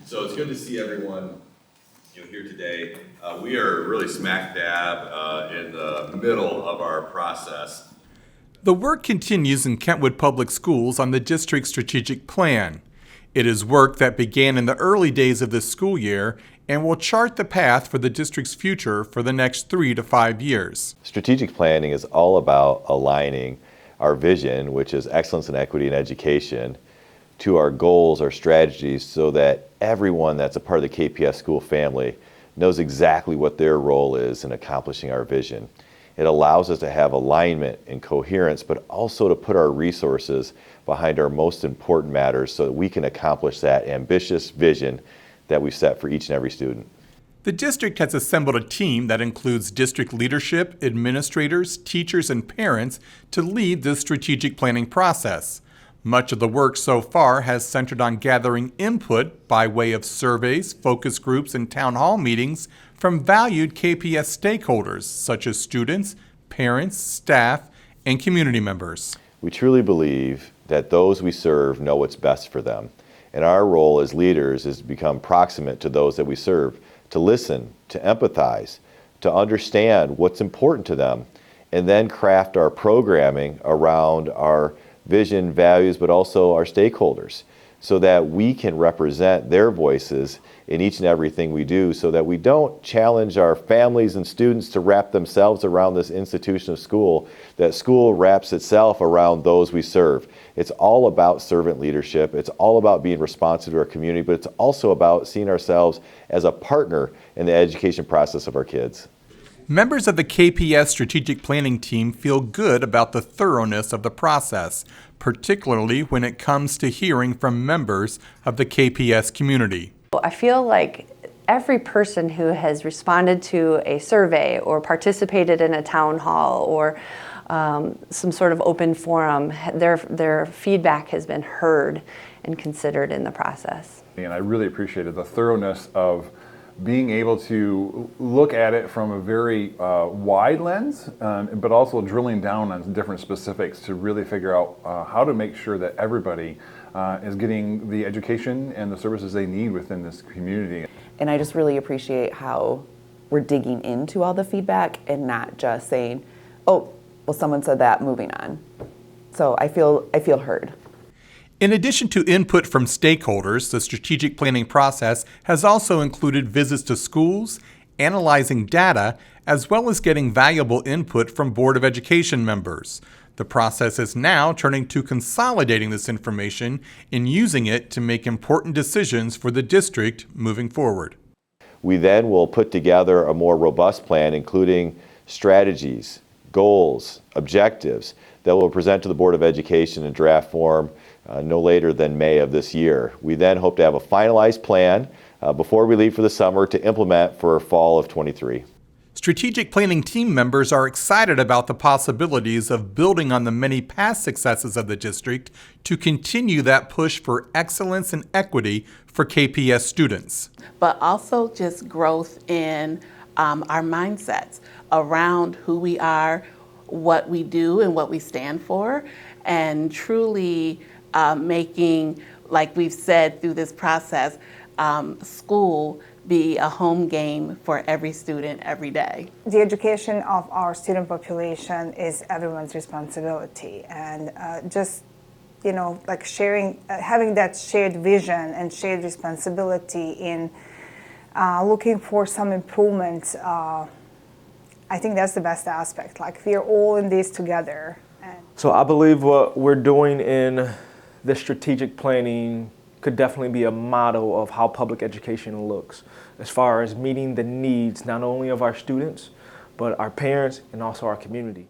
So it's good to see everyone here today. We are really smack dab in the middle of our process. The work continues in Kentwood Public Schools on the district's strategic plan. It is work that began in the early days of this school year and will chart the path for the district's future for the next 3 to 5 years. Strategic planning is all about aligning our vision, which is excellence in equity in education, to our goals, our strategies, so that everyone that's a part of the KPS school family knows exactly what their role is in accomplishing our vision. It allows us to have alignment and coherence, but also to put our resources behind our most important matters so that we can accomplish that ambitious vision that we've set for each and every student. The district has assembled a team that includes district leadership, administrators, teachers, and parents to lead this strategic planning process. Much of the work so far has centered on gathering input by way of surveys, focus groups, and town hall meetings from valued KPS stakeholders such as students, parents, staff, and community members. We truly believe that those we serve know what's best for them, and our role as leaders is to become proximate to those that we serve, to listen, to empathize, to understand what's important to them, and then craft our programming around our vision, values, but also our stakeholders, so that we can represent their voices in each and everything we do, so that we don't challenge our families and students to wrap themselves around this institution of school, that school wraps itself around those we serve. It's all about servant leadership. It's all about being responsive to our community, but it's also about seeing ourselves as a partner in the education process of our kids. Members of the KPS strategic planning team feel good about the thoroughness of the process, particularly when it comes to hearing from members of the KPS community. I feel like every person who has responded to a survey or participated in a town hall or some sort of open forum, their feedback has been heard and considered in the process. And I really appreciated the thoroughness of being able to look at it from a very wide lens, but also drilling down on different specifics to really figure out how to make sure that everybody is getting the education and the services they need within this community. And I just really appreciate how we're digging into all the feedback and not just saying, oh, well, someone said that, moving on. So I feel heard. In addition to input from stakeholders, the strategic planning process has also included visits to schools, analyzing data, as well as getting valuable input from Board of Education members. The process is now turning to consolidating this information and using it to make important decisions for the district moving forward. We then will put together a more robust plan, including strategies, goals, objectives, that we'll present to the Board of Education in draft form no later than May of this year. We then hope to have a finalized plan before we leave for the summer to implement for fall of '23. Strategic planning team members are excited about the possibilities of building on the many past successes of the district to continue that push for excellence and equity for KPS students. But also just growth in our mindsets around who we are, what we do, and what we stand for, and truly making, like we've said through this process, school be a home game for every student every day. The education of our student population is everyone's responsibility, and just like sharing, having that shared vision and shared responsibility in looking for some improvements. I think that's the best aspect. Like, we are all in this together. So I believe what we're doing in the strategic planning could definitely be a model of how public education looks, as far as meeting the needs not only of our students, but our parents and also our community.